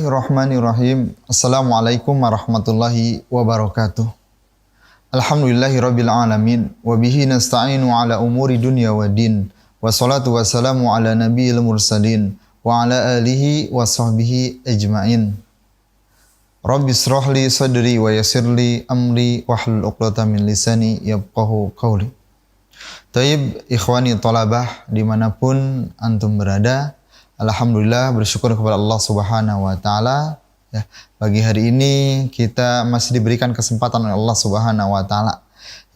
Bismillahirrahmanirrahim. Assalamualaikum warahmatullahi wabarakatuh. Alhamdulillahirabbil alamin wa bihi nasta'inu ala umuri dunya waddin. Wassalatu wassalamu ala nabiyil mursalin wa ala alihi wa sahbihi ajmain. Rabbi israh li sadri wa yassir li amri wahlul 'uqdatam min lisani yafqahu qawli. Taib ikhwani thalabah dimanapun antum berada, alhamdulillah bersyukur kepada Allah Subhanahu wa taala ya, pagi hari ini kita masih diberikan kesempatan oleh Allah Subhanahu wa taala,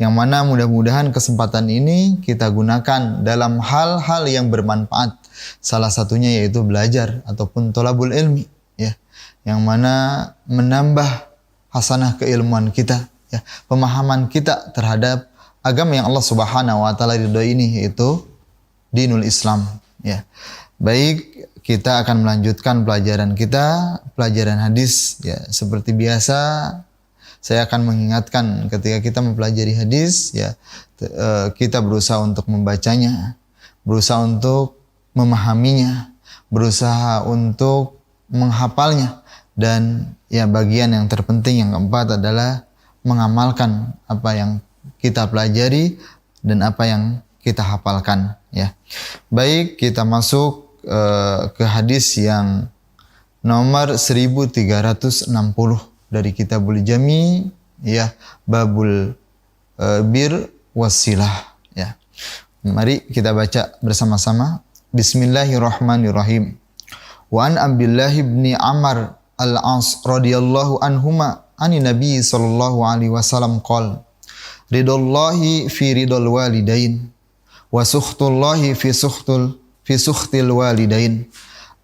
yang mana mudah-mudahan kesempatan ini kita gunakan dalam hal-hal yang bermanfaat. Salah satunya yaitu belajar ataupun thalabul ilmi ya, yang mana menambah hasanah keilmuan kita ya, pemahaman kita terhadap agama yang Allah Subhanahu wa taala ridhoi ini, yaitu dinul Islam ya. Baik, kita akan melanjutkan pelajaran kita, pelajaran hadis ya. Seperti biasa, saya akan mengingatkan ketika kita mempelajari hadis ya, kita berusaha untuk membacanya, berusaha untuk memahaminya, berusaha untuk menghafalnya, dan ya bagian yang terpenting yang keempat adalah mengamalkan apa yang kita pelajari dan apa yang kita hafalkan ya. Baik, kita masuk ke hadis yang nomor 1360 dari Kitabul Jami ya, babul bir wasilah ya. Mari kita baca bersama-sama. Bismillahirrahmanirrahim. Wa an Abdullah bin Amr al-As radhiyallahu anhuma ani Nabi sallallahu alaihi wasallam qala ridallahi fi ridal walidain wa sukhtullahi fi sukhtil walidain,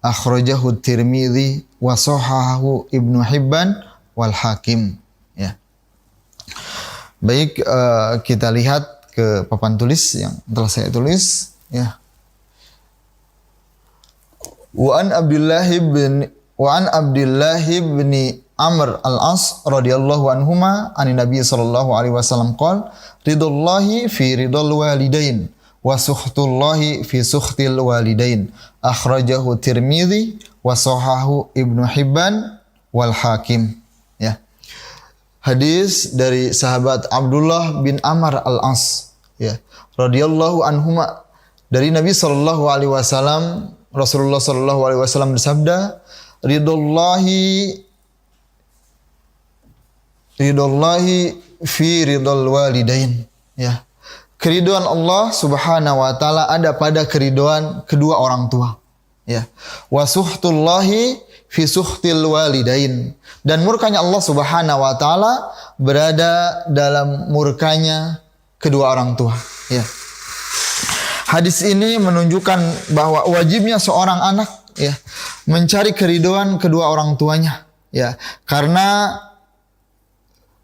akhrajahu Tirmidzi wa sahahahu Ibnu Hibban wal Hakim ya. Baik, kita lihat ke papan tulis yang telah saya tulis ya. Wa an Abdullah bin Amr al-As radhiyallahu anhuma ani Nabi sallallahu alaihi wasallam qala ridallahi fi ridal walidain wa sukhtullahi fi sukhtil walidain, akhrajahu Tirmidzi wa sahahahu Ibnu Hibban wal Hakim ya. Hadis dari sahabat Abdullah bin Amr al-As ya, radhiyallahu anhuma, dari Nabi sallallahu alaihi wasallam, Rasulullah sallallahu alaihi wasallam bersabda, ridallahi fi ridal walidain ya. Keriduan Allah Subhanahu wa taala ada pada keriduan kedua orang tua ya. Wa suhtullahi fi suhtil walidain, dan murkanya Allah Subhanahu wa taala berada dalam murkanya kedua orang tua ya. Hadis ini menunjukkan bahwa wajibnya seorang anak ya mencari keriduan kedua orang tuanya ya, karena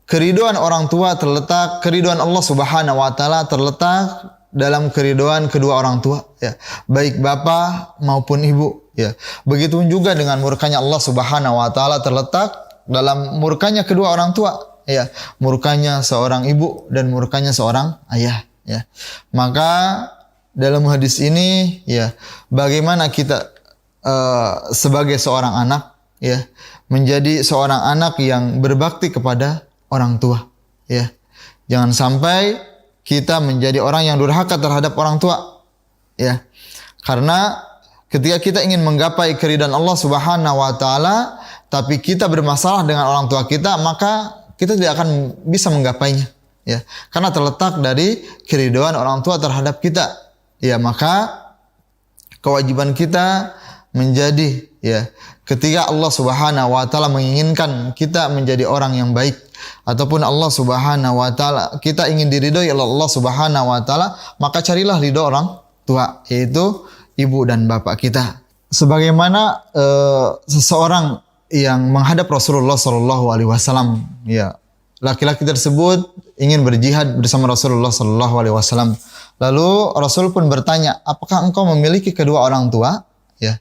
keriduan orang tua terletak, keriduan Allah Subhanahu wa taala terletak dalam keriduan kedua orang tua ya, baik bapak maupun ibu ya. Begitu juga dengan murkanya Allah Subhanahu wa taala terletak dalam murkanya kedua orang tua ya, murkanya seorang ibu dan murkanya seorang ayah ya. Maka dalam hadis ini ya, bagaimana kita sebagai seorang anak ya, menjadi seorang anak yang berbakti kepada orang tua ya. Jangan sampai kita menjadi orang yang durhaka terhadap orang tua ya. Karena ketika kita ingin menggapai keridhaan Allah Subhanahu wa taala tapi kita bermasalah dengan orang tua kita, maka kita tidak akan bisa menggapainya ya. Karena terletak dari keridhaan orang tua terhadap kita ya. Maka kewajiban kita menjadi ya, ketika Allah Subhanahu wa taala menginginkan kita menjadi orang yang baik, ataupun Allah Subhanahu wa taala kita ingin diridhoi oleh Allah Subhanahu wa taala, maka carilah ridho orang tua, yaitu ibu dan bapak kita. Sebagaimana seseorang yang menghadap Rasulullah sallallahu alaihi wasallam ya, laki-laki tersebut ingin berjihad bersama Rasulullah sallallahu alaihi wasallam. Lalu Rasul pun bertanya, "Apakah engkau memiliki kedua orang tua?" ya.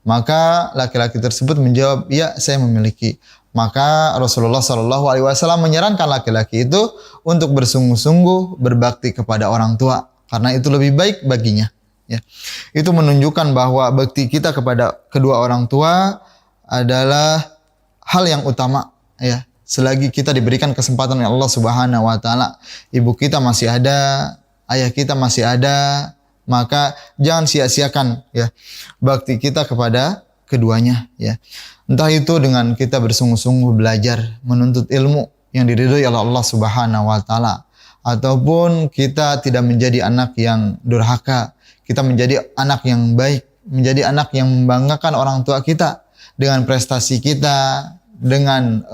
Maka laki-laki tersebut menjawab, "Ya, saya memiliki." Maka Rasulullah Shallallahu Alaihi Wasallam menyarankan laki-laki itu untuk bersungguh-sungguh berbakti kepada orang tua, karena itu lebih baik baginya. Ya. Itu menunjukkan bahwa bakti kita kepada kedua orang tua adalah hal yang utama ya. Selagi kita diberikan kesempatan oleh Allah Subhanahu wa taala, ibu kita masih ada, ayah kita masih ada, maka jangan sia-siakan ya bakti kita kepada keduanya ya. Entah itu dengan kita bersungguh-sungguh belajar menuntut ilmu yang diridhoi oleh Allah Subhanahu wa taala, ataupun kita tidak menjadi anak yang durhaka, kita menjadi anak yang baik, menjadi anak yang membanggakan orang tua kita dengan prestasi kita, dengan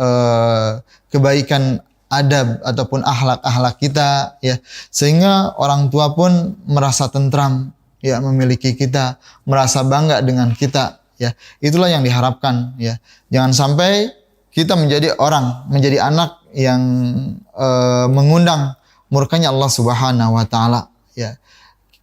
kebaikan adab ataupun akhlak-akhlak kita ya, sehingga orang tua pun merasa tentram ya memiliki kita, merasa bangga dengan kita ya. Itulah yang diharapkan ya. Jangan sampai kita menjadi anak yang mengundang murkanya Allah Subhanahu wa taala ya.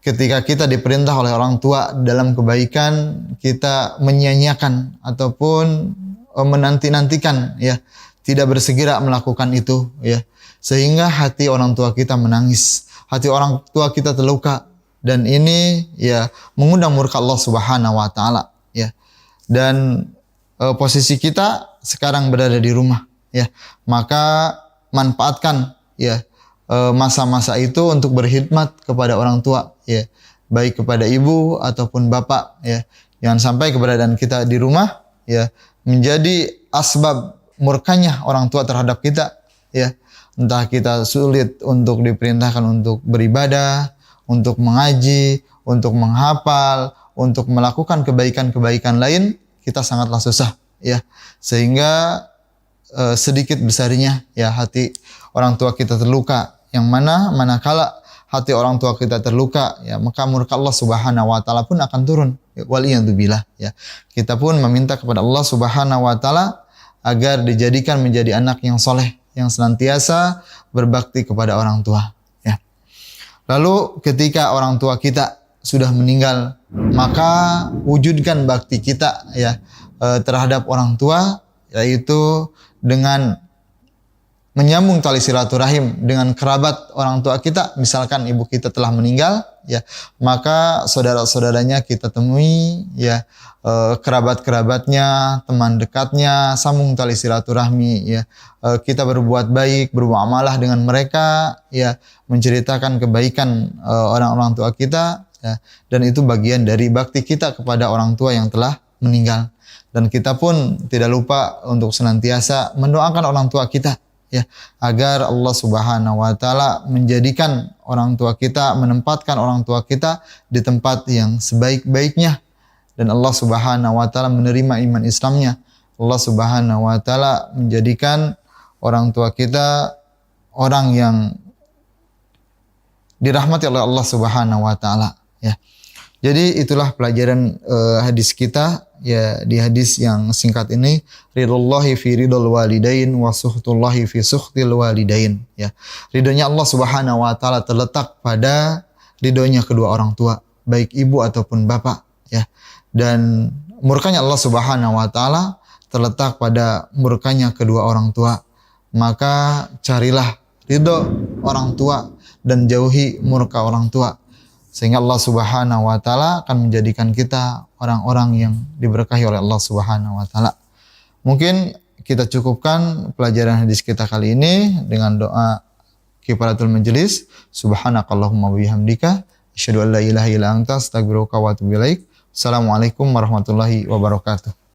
Ketika kita diperintah oleh orang tua dalam kebaikan, kita menyia-nyiakan ataupun menanti-nantikan ya, tidak bersegera melakukan itu ya, sehingga hati orang tua kita menangis, hati orang tua kita terluka, dan ini ya mengundang murka Allah Subhanahu wa taala ya. Dan posisi kita sekarang berada di rumah ya, maka manfaatkan ya masa-masa itu untuk berkhidmat kepada orang tua ya, baik kepada ibu ataupun bapak ya. Jangan sampai keberadaan kita di rumah ya menjadi asbab murkanya orang tua terhadap kita ya. Entah kita sulit untuk diperintahkan untuk beribadah, untuk mengaji, untuk menghafal, untuk melakukan kebaikan-kebaikan lain, kita sangatlah susah ya. Sehingga sedikit besarnya ya hati orang tua kita terluka, yang manakala hati orang tua kita terluka ya, maka murka Allah Subhanahu wa taala pun akan turun. Waliyadzubillah ya. Kita pun meminta kepada Allah Subhanahu wa taala agar dijadikan menjadi anak yang soleh, yang senantiasa berbakti kepada orang tua ya. Lalu ketika orang tua kita sudah meninggal, maka wujudkan bakti kita ya terhadap orang tua, yaitu dengan menyambung tali silaturahim dengan kerabat orang tua kita. Misalkan ibu kita telah meninggal ya, maka saudara-saudaranya kita temui ya, kerabat-kerabatnya, teman dekatnya, sambung tali silaturahmi ya. Kita berbuat baik, bermuamalah dengan mereka ya, menceritakan kebaikan orang-orang tua kita ya, dan itu bagian dari bakti kita kepada orang tua yang telah meninggal. Dan kita pun tidak lupa untuk senantiasa mendoakan orang tua kita ya, agar Allah Subhanahu wa taala menjadikan orang tua kita, menempatkan orang tua kita di tempat yang sebaik-baiknya, dan Allah Subhanahu wa taala menerima iman Islamnya. Allah Subhanahu wa taala menjadikan orang tua kita orang yang dirahmati oleh Allah Subhanahu wa taala ya. Jadi itulah pelajaran hadis kita ya, di hadis yang singkat ini, ridullahi fi ridul walidain wa suhtullahi fi suhtil walidain ya. Ridhonya Allah Subhanahu wa taala terletak pada ridhonya kedua orang tua, baik ibu ataupun bapak ya. Dan murkanya Allah Subhanahu wa taala terletak pada murkanya kedua orang tua. Maka carilah ridho orang tua dan jauhi murka orang tua, sehingga Allah Subhanahu wa taala akan menjadikan kita orang-orang yang diberkahi oleh Allah Subhanahu wa taala. Mungkin kita cukupkan pelajaran hadis kita kali ini dengan doa kifaratul majelis. Subhanakallahumma wa bihamdika asyhadu an la ilaha illa anta astaghfiruka wa atubu ilaik. Assalamualaikum warahmatullahi wabarakatuh.